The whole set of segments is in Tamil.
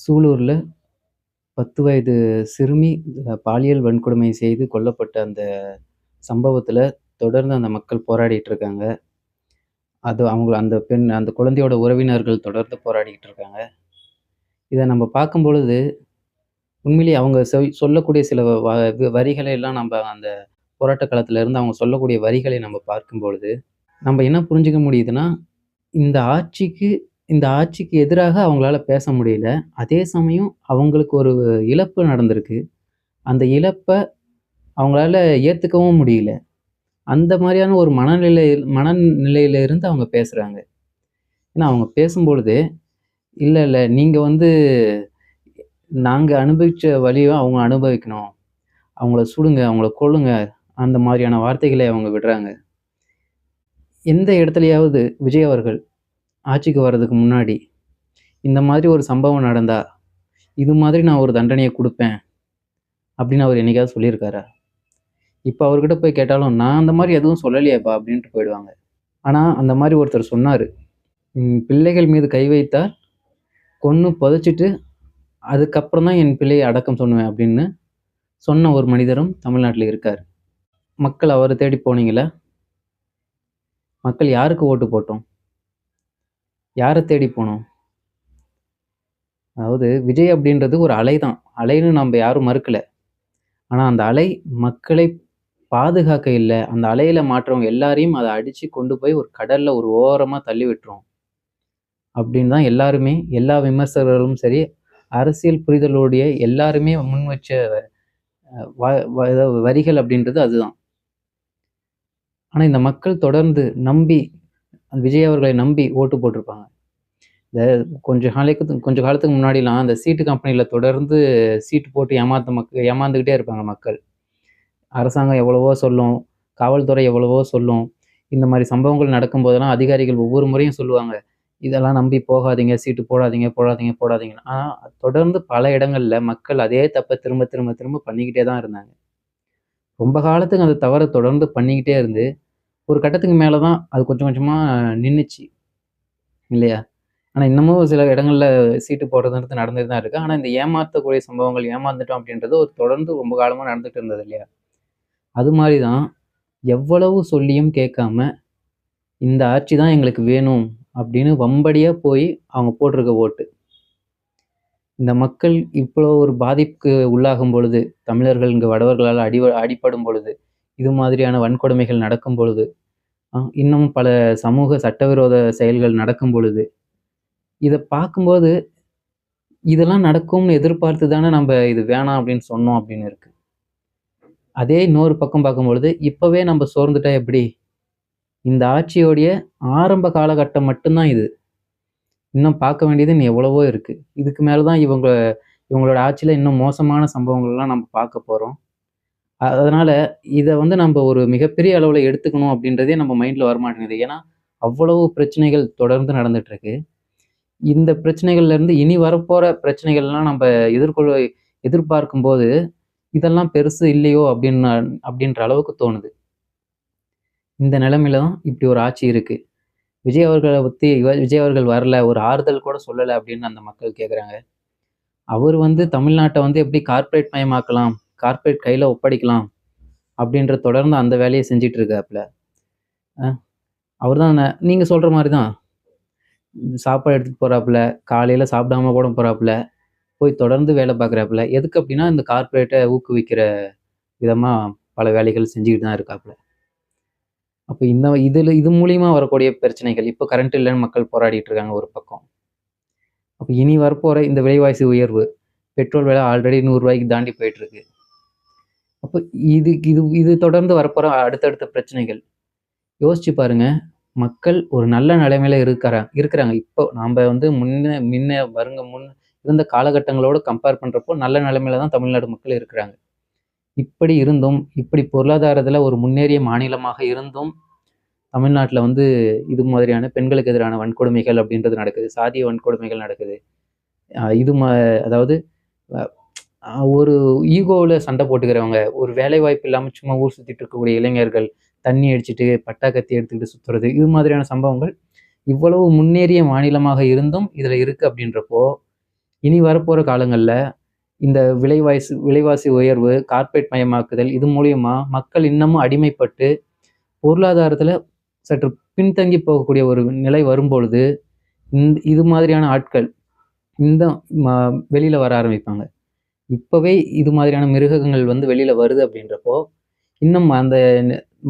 சூலூர்ல 10 வயது சிறுமி பாலியல் வன்கொடுமை செய்து கொல்லப்பட்ட அந்த சம்பவத்துல தொடர்ந்து அந்த மக்கள் போராடிட்டு இருக்காங்க. அது அவங்க அந்த குழந்தையோட உறவினர்கள் தொடர்ந்து போராடிட்டு இருக்காங்க. இத நம்ம பார்க்கும்பொழுது, உண்மையிலேயே அவங்க சொல்லக்கூடிய சில வரிகளை எல்லாம் நம்ப அந்த போராட்ட களத்துல இருந்து அவங்க சொல்லக்கூடிய வரிகளை நம்ம பார்க்கும்பொழுது, நம்ம என்ன புரிஞ்சுக்க முடியுதுன்னா, இந்த ஆட்சிக்கு இந்த ஆட்சிக்கு எதிராக அவங்களால பேச முடியல. அதே சமயம் அவங்களுக்கு ஒரு இழப்பு நடந்திருக்கு. அந்த இழப்ப அவங்களால ஏத்துக்கவும் முடியல. அந்த மாரியான ஒரு மனநிலையில இருந்து அவங்க பேசுறாங்க. ஏன்னா அவங்க பேசும்பொழுது, "இல்ல, இல்ல நீங்க வந்து நாங்க அனுபவிச்ச வலிய அவங்க அனுபவிக்கணும். அவங்கள சுடுங்க, அவங்கள கொல்லுங்க." அந்த மாரியான வார்த்தைகளை அவங்க விடுறாங்க. எந்த இடத்துலயாவது விஜய் அவர்கள் ஆட்சிக்கு வர்றதுக்கு முன்னாடி, இந்த மாதிரி ஒரு சம்பவம் நடந்தா, "இது மாதிரி நான் ஒரு தண்டனைய குடுப்பேன்." அப்படின்னு அவர் என்னைக்காவது சொல்லியிருக்காரா? இப்ப அவர்கிட்ட போய் கேட்டாலும், "நான் அந்த மாரி எதுவும் சொல்லலையேப்பா" அப்படின்ட்டு போயிடுவாங்க. ஆனா, அந்த மாரி ஒருத்தர் சொன்னாரு. பிள்ளைகள் மீது கை வைத்தால் கொன்னு புதைச்சுட்டு, அதுக்கப்புறம் தான் என் பிள்ளைய அடக்கம் பண்ணுவேன் அப்படின்னு சொன்ன ஒரு மனிதரும் தமிழ்நாட்டுல இருக்காரு. மக்கள் அவர தேடி போனீங்களா? மக்கள் யாருக்கு ஓட்டு போட்டோம்? யார தேடி போனோம்? அதாவது விஜய் அப்படின்றது ஒரு அலை தான். அலைன்னு நம்ப யாரும் மறுக்கல. ஆனா அந்த அலை மக்களை பாதுகாக்க இல்ல. அந்த அலையில மாட்றவங்க எல்லாரையும் அத அடிச்சு கொண்டு போய் ஒரு கடல்ல ஒரு ஓரமா தள்ளி விட்டுரும். அப்படின்னு தான் எல்லாருமே, எல்லா விமர்சகர்களும் சரி, அரசியல் புரிதலுடைய எல்லாருமே முன் வச்ச வ வ வரிகள் அப்படின்றது அதுதான். ஆனா இந்த மக்கள் தொடர்ந்து நம்பி, விஜய் அவர்களை நம்பி ஓட்டு போட்டிருப்பாங்க. இந்த கொஞ்ச காலத்துக்கு முன்னாடிலாம் அந்த சீட்டு கம்பெனில தொடர்ந்து சீட்டு போட்டு ஏமாந்துகிட்டே இருப்பாங்க மக்கள். அரசாங்கம் எவ்வளவோ சொல்லும், காவல்துறை எவ்வளவோ சொல்லும். இந்த மாரி சம்பவங்கள் நடக்கும்போதெல்லாம் அதிகாரிகள் ஒவ்வொரு முறையும் சொல்லுவாங்க. இதெல்லாம் நம்பி போகாதீங்க, சீட்டு போடாதீங்க, போடாதீங்க, போடாதீங்கன்னு. ஆனா தொடர்ந்து பல இடங்கள்ல மக்கள் அதே தப்ப திரும்ப, திரும்ப, திரும்ப பண்ணிக்கிட்டே தான் இருந்தாங்க. ரொம்ப காலத்துக்கு அந்த தவற தொடர்ந்து பண்ணிக்கிட்டே இருந்து, ஒரு கட்டத்துக்கு மேல தான் அது கொஞ்சம் கொஞ்சமா நின்னுச்சு. இல்லையா? ஆனா இன்னமும் சில இடங்கள்ல சீட்டு போடுறதுன்றது நடந்துட்டு தான் இருக்கு. ஆனா இந்த ஏமாத்தக்கூடிய சம்பவங்கள், ஏமாந்துட்டோம் அப்படின்றது ஒரு தொடர்ந்து ரொம்ப காலமா நடந்துட்டு இருந்தது இல்லையா? அது மாரி தான் எவ்வளவு சொல்லியும் கேட்காம, இந்த ஆட்சி தான் எங்களுக்கு வேணும் அப்படின்னு வம்படியா போய் அவங்க போட்டிருக்க ஓட்டு. இந்த மக்கள் இவ்வளோ ஒரு பாதிப்புக்கு உள்ளாகும் பொழுது, தமிழர்கள் இங்கு வடவர்களால் அடிபடும் பொழுது, இது மாதிரியான வன்கொடுமைகள் நடக்கும் பொழுது, இன்னும் பல சமூக சட்டவிரோத செயல்கள் நடக்கும் பொழுது, இத பார்க்கும்போது, இதெல்லாம் நடக்கும்னு எதிர்பார்த்து தானே நம்ப இது வேணாம் அப்படின்னு சொன்னோம் அப்படின்னு இருக்கு. அதே இன்னொரு பக்கம் பார்க்கும்பொழுது, இப்பவே நம்ப சோர்ந்துட்டா எப்படி? இந்த ஆட்சியோடைய ஆரம்ப காலகட்டம் மட்டும் தான் இது. இன்னும் பார்க்க வேண்டியது இன்னும் எவ்வளவோ இருக்கு. இதுக்கு மேல தான் இவங்களோட ஆட்சியில இன்னும் மோசமான சம்பவங்கள்லாம் நம்ம பார்க்க போறோம். அதனால இத வந்து நம்ப ஒரு மிகப்பெரிய அளவுல எடுத்துக்கணும் அப்படின்றதே நம்ம மைண்ட்ல வரமாட்டேங்குது. ஏன்னா, அவ்வளவு பிரச்சனைகள் தொடர்ந்து நடந்துட்டு இருக்கு. இந்த பிரச்சனைகள்ல இருந்து இனி வரப்போற பிரச்சனைகள்லாம் நம்ப எதிர்பார்க்கும்போது, இதெல்லாம் பெருசு இல்லையோ அப்படின்ற அளவுக்கு தோணுது. இந்த நிலைமையில தான் இப்படி ஒரு ஆட்சி இருக்கு. விஜய் அவர்கள பத்தி விஜய் அவர்கள் வரல, ஒரு ஆறுதல் கூட சொல்லல அப்படின்னு அந்த மக்கள் கேட்குறாங்க. அவரு வந்து தமிழ்நாட்ட வந்து எப்படி கார்ப்பரேட் மயமாக்கலாம், கார்ப்பரேட் கையில ஒப்படைக்கலாம் அப்படின்ற தொடர்ந்து அந்த வேலைய செஞ்சுட்டு இருக்காப்புல. அ அவர் தான் நீங்க சொல்ற மாரி தான். சாப்பாடு எடுத்துட்டு போறாப்புல, காலையில சாப்பிடாம கூட போறாப்புல, போய் தொடர்ந்து வேலை பார்க்குறாப்புல. எதுக்கு அப்படின்னா, இந்த கார்ப்பரேட்ட ஊக்குவிக்கிற விதமா பல வேலைகள் செஞ்சுக்கிட்டு தான் இருக்காப்புல. அப்ப இது மூலியமா வரக்கூடிய பிரச்சனைகள், இப்ப கரண்ட் இல்லன்னு மக்கள் போராடிட்டு இருக்காங்க ஒரு பக்கம். அப்ப இனி வரப்போற இந்த விலைவாசி உயர்வு, பெட்ரோல் விலை ஆல்ரெடி ரூ. 100க்கு தாண்டி போயிட்டு இருக்கு. அப்ப இது இது இது தொடர்ந்து வரப்போற அடுத்தடுத்த பிரச்சனைகள். யோசிச்சு பாருங்க. மக்கள் ஒரு நல்ல நிலைமையில இருக்கிறாங்க. இப்போ நாம வந்து முன்ன முன்ன முன் இருந்த காலகட்டங்களோட கம்பேர் பண்றப்போ நல்ல நிலைமையில தான் தமிழ்நாடு மக்கள் இருக்கிறாங்க. இப்படி இருந்தும், இப்படி பொருளாதாரத்துல ஒரு முன்னேறிய மாநிலமாக இருந்தும், தமிழ்நாட்டுல வந்து இது மாதிரியான பெண்களுக்கு எதிரான வன்கொடுமைகள் அப்படின்றது நடக்குது. சாதிய வன்கொடுமைகள் நடக்குது. இது அதாவது அ ஒரு ஈகோவுல சண்டை போட்டுக்கிறவங்க, ஒரு வேலைவாய்ப்பு இல்லாம சும்மா ஊர் சுத்திட்டு இருக்கக்கூடிய இளைஞர்கள், தண்ணி அடிச்சுட்டு, பட்டா கத்தி எடுத்துக்கிட்டு சுத்துறது, இது மாதிரியான சம்பவங்கள் இவ்வளவு முன்னேறிய மாநிலமாக இருந்தும் இதுல இருக்கு அப்படின்றப்போ, இனி வரப்போற காலங்கள்ல இந்த விலைவாசி உயர்வு, கார்ப்பரேட் மயமாக்குதல் இது மூலியமா மக்கள் இன்னமும் அடிமைப்பட்டு, பொருளாதாரத்துல சற்று பின்தங்கி போகக்கூடிய ஒரு நிலை வரும்பொழுது, இது மாதிரியான ஆட்கள் இந்த ம வெளியில வர ஆரம்பிப்பாங்க. இப்பவே இது மாதிரியான மிருகங்கள் வந்து வெளியில வருது அப்படின்றப்போ, இன்னும் அந்த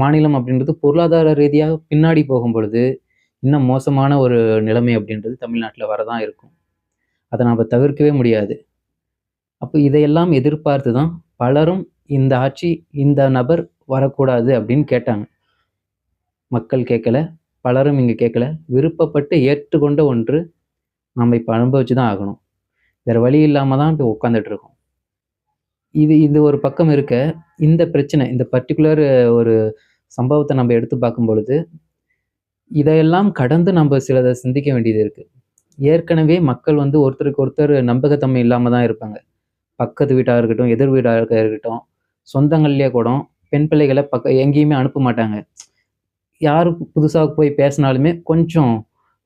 மாநிலம் அப்படின்றது பொருளாதார ரீதியா பின்னாடி போகும்பொழுது, இன்னும் மோசமான ஒரு நிலைமை அப்படின்றது தமிழ்நாட்டுல வரதான் இருக்கும். அத நாம தவிர்க்கவே முடியாது. அப்ப இதையெல்லாம் எதிர்பார்த்து தான் பலரும் இந்த ஆட்சி, இந்த நபர் வரக்கூடாது அப்படின்னு கேட்டாங்க. மக்கள் கேட்கல. பலரும் இங்க கேட்கல. விருப்பப்பட்டு ஏற்றுக்கொண்ட ஒன்று. நம்ம இப்ப அனுபவிச்சு தான் ஆகணும். வேற வழி இல்லாம தான் இப்ப உட்கார்ந்துட்டு இருக்கோம். இது இது ஒரு பக்கம் இருக்க, இந்த பிரச்சனை, இந்த பர்ட்டிகுலர் ஒரு சம்பவத்த நம்ம எடுத்து பார்க்கும் பொழுது, இதையெல்லாம் கடந்து நம்ம சிலத சிந்திக்க வேண்டியது இருக்கு. ஏற்கனவே மக்கள் வந்து ஒருத்தருக்கு ஒருத்தர் நம்பகத்தன்மை இல்லாம தான் இருப்பாங்க. பக்கத்து வீட்டா இருக்கட்டும், எதிர் வீடா இருக்கட்டும், சொந்தங்கள்லயே கூட பெண் பிள்ளைகள எங்கேயுமே அனுப்ப மாட்டாங்க. யாரு புதுசா போய் பேசினாலுமே கொஞ்சம்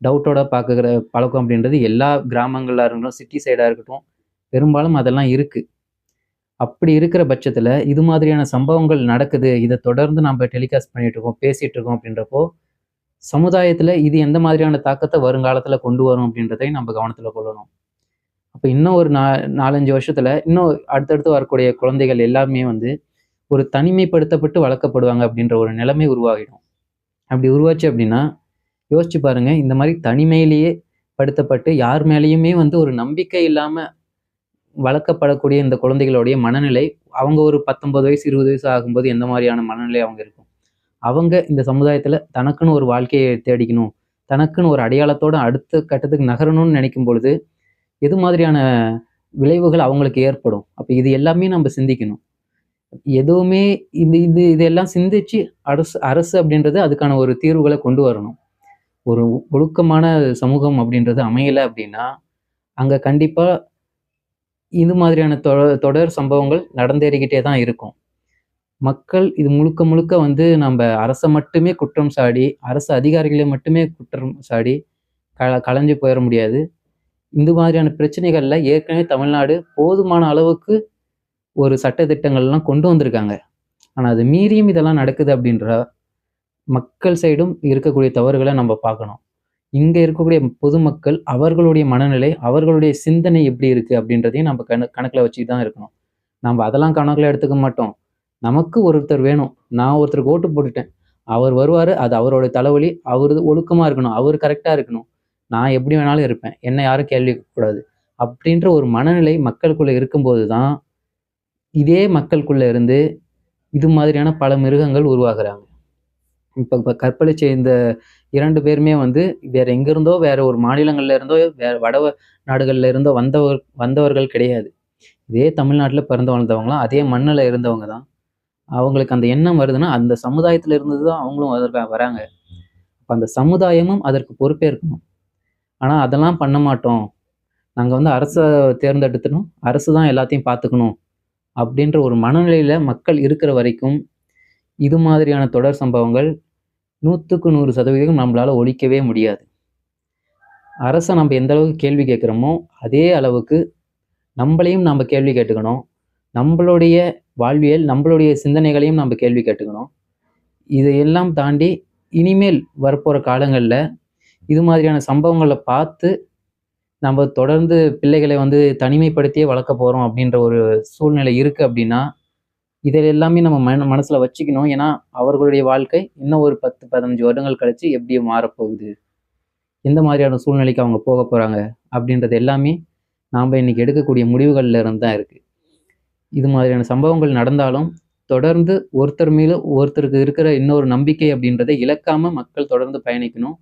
டவுட்டோட பார்க்குற பழக்கம் அப்படின்றது எல்லா கிராமங்களா இருக்கட்டும், சிட்டி சைடா இருக்கட்டும், பெரும்பாலும் அதெல்லாம் இருக்கு. அப்படி இருக்கிற பட்சத்துல, இது மாதிரியான சம்பவங்கள் நடக்குது. இத தொடர்ந்து நம்ம டெலிகாஸ்ட் பண்ணிட்டு இருக்கோம், பேசிட்டு இருக்கோம் அப்படின்றப்போ, சமுதாயத்துல இது எந்த மாதிரியான தாக்கத்த வருங்காலத்துல கொண்டு வரும் அப்படின்றதையும் நம்ம கவனத்துல கொள்ளணும். அப்ப இன்னும் ஒரு 4, 5 வருஷத்துல இன்னும் அடுத்தடுத்து வரக்கூடிய குழந்தைகள் எல்லாருமே வந்து ஒரு தனிமைப்படுத்தப்பட்டு வளர்க்கப்படுவாங்க அப்படின்ற ஒரு நிலைமை உருவாகிடும். அப்படி உருவாச்சு அப்படின்னா, யோசிச்சு பாருங்க. இந்த மாரி தனிமையிலேயே படுத்தப்பட்டு யார் மேலயுமே வந்து ஒரு நம்பிக்கை இல்லாம வளர்க்கப்படக்கூடிய இந்த குழந்தைகளுடைய மனநிலை, அவங்க ஒரு 19 வயசு, 20 வயசு ஆகும்போது எந்த மாரியான மனநிலை அவங்க இருக்கும்? அவங்க இந்த சமுதாயத்துல தனக்குன்னு ஒரு வாழ்க்கைய தேடிக்கணும். தனக்குன்னு ஒரு அடையாளத்தோட அடுத்த கட்டத்துக்கு நகரணும்னு நினைக்கும் பொழுது, எது மாதிரியான விளைவுகள் அவங்களுக்கு ஏற்படும்? அப்ப இது எல்லாமே நம்ம சிந்திக்கணும். எதுவுமே இது இதெல்லாம் சிந்திச்சு அரசு அரசு அப்படின்றது அதுக்கான ஒரு தீர்வுகள கொண்டு வரணும். ஒரு ஒழுக்கமான சமூகம் அப்படின்றது அமையல அப்படின்னா, அங்க கண்டிப்பா இது மாதிரியான தொடர் சம்பவங்கள் நடந்தேறிக்கிட்டே தான் இருக்கும். மக்கள் இது முழுக்க முழுக்க வந்து நம்ப அரச மட்டுமே குற்றம் சாடி, அரசு அதிகாரிகள மட்டுமே குற்றம் சாடி கலைஞ்சு போயிற முடியாது. இந்த மாதிரியான பிரச்சனைகள்ல ஏற்கனவே தமிழ்நாடு போதுமான அளவுக்கு ஒரு சட்ட திட்டங்கள்லாம் கொண்டு வந்திருக்காங்க. ஆனா, அத மீறியும் இதெல்லாம் நடக்குது அப்படின்றா, மக்கள் சைடும் இருக்கக்கூடிய தவறுகள நம்ம பார்க்கணும். இங்க இருக்கக்கூடிய பொதுமக்கள், அவர்களுடைய மனநிலை, அவர்களுடைய சிந்தனை எப்படி இருக்கு அப்படின்றதையும் நம்ம கணக்குல வச்சுட்டு தான் இருக்கணும். நம்ம அதெல்லாம் கணக்குல எடுத்துக்க மாட்டோம். நமக்கு ஒருத்தர் வேணும். நான் ஒருத்தருக்கு ஓட்டு போட்டுட்டேன். அவர் வருவாரு. அது அவரோட தலைவலி. அவரு ஒழுக்கமா இருக்கணும். அவரு கரெக்ட்டா இருக்கணும். நான் எப்படி வேணாலும் இருப்பேன். என்ன யாரும் கேள்வி கேட்கக்கூடாது. அப்படின்ற ஒரு மனநிலை மக்களுக்குள்ள இருக்கும்போது தான், இதே மக்களுக்குள்ள இருந்து இது மாதிரியான பல மிருகங்கள் உருவாகுறாங்க. இப்ப இப்ப கற்பழிச்ச இந்த 2 பேருமே வந்து வேற எங்கிருந்தோ, வேற ஒரு மாநிலங்கள்ல இருந்தோ, வேற நாடுகள்ல இருந்தோ வந்தவர்கள் கிடையாது. இதே தமிழ்நாட்டுல பிறந்து வளர்ந்தவங்கலாம், அதே மண்ணுல இருந்தவங்க தான். அவங்களுக்கு அந்த எண்ணம் வருதுன்னா, அந்த சமுதாயத்துல இருந்து தான் அவங்களும் வராங்க. அப்ப அந்த சமுதாயமும் அதற்கு பொறுப்பேற்கணும். ஆனா அதெல்லாம் பண்ண மாட்டோம். நாங்க வந்து அரச தேர்ந்தெடுத்துட்டோம். அரசு தான் எல்லாத்தையும் பார்த்துக்கணும். அப்படின்ற ஒரு மனநிலையில மக்கள் இருக்கிற வரைக்கும், இது மாதிரியான தொடர் சம்பவங்கள் 100க்கு 100% நம்மளால ஒழிக்கவே முடியாது. அரச நம்ம எந்த அளவுக்கு கேள்வி கேட்கிறோமோ, அதே அளவுக்கு நம்பளையும் நாம கேள்வி கேட்டுக்கணும். நம்பளுடைய வாழ்வியல், நம்பளுடைய சிந்தனைகளையும் நம்ம கேள்வி கேட்டுக்கணும். இதையெல்லாம் தாண்டி இனிமேல் வரப்போற காலங்கள்ல, இது மாதிரியான சம்பவங்கள பார்த்து, நம்ம தொடர்ந்து பிள்ளைகளை வந்து தனிமைப்படுத்தியே வளர்க்க போறோம் அப்படின்ற ஒரு சூழ்நிலை இருக்கு அப்படின்னா, இதை எல்லாமே நம்ம மனசுல வச்சுக்கணும். ஏன்னா, அவர்களுடைய வாழ்க்கை இன்னும் ஒரு 10, 15 வருடங்கள் கழிச்சு எப்படி மாறப்போகுது? எந்த மாதிரியான சூழ்நிலைக்கு அவங்க போகப் போறாங்க? அப்படின்றது எல்லாமே நாம இன்னைக்கு எடுக்கக்கூடிய முடிவுகள்ல இருந்து தான் இருக்கு. இது மாதிரியான சம்பவங்கள் நடந்தாலும், தொடர்ந்து ஒருத்தர் மீது ஒருத்தருக்கு இருக்கிற இன்னொரு நம்பிக்கை அப்படின்றத இழக்காம மக்கள் தொடர்ந்து பயணிக்கணும்.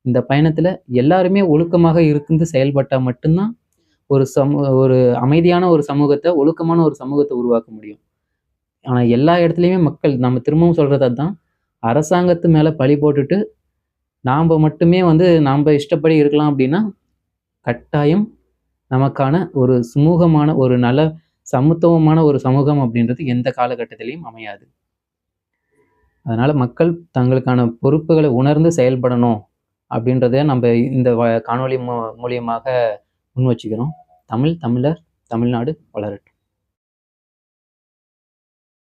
இந்த பயணத்துல எல்லாருமே ஒழுக்கமாக இருந்து செயல்பட்டா மட்டும் தான் ஒரு ஒரு அமைதியான ஒரு சமூகத்த, ஒழுக்கமான ஒரு சமூகத்த உருவாக்க முடியும். ஆனா எல்லா இடத்துலயுமே மக்கள் நம்ம திரும்பவும் சொல்றது அதான். அரசாங்கத்து மேல பழி போட்டுட்டு, நாம மட்டுமே வந்து நாம இஷ்டப்படி இருக்கலாம் அப்படின்னா, கட்டாயம் நமக்கான ஒரு சுமூகமான, ஒரு நல்ல சமத்துவமான ஒரு சமூகம் அப்படின்றது எந்த காலகட்டத்திலயும் அமையாது. அதனால மக்கள் தங்களுக்கான பொறுப்புகள உணர்ந்து செயல்படணும் அப்படின்றத நம்ப இந்த காணொளி மூலியமாக முன் வச்சுக்கிறோம். தமிழர், தமிழ்நாடு வளரட்டும்!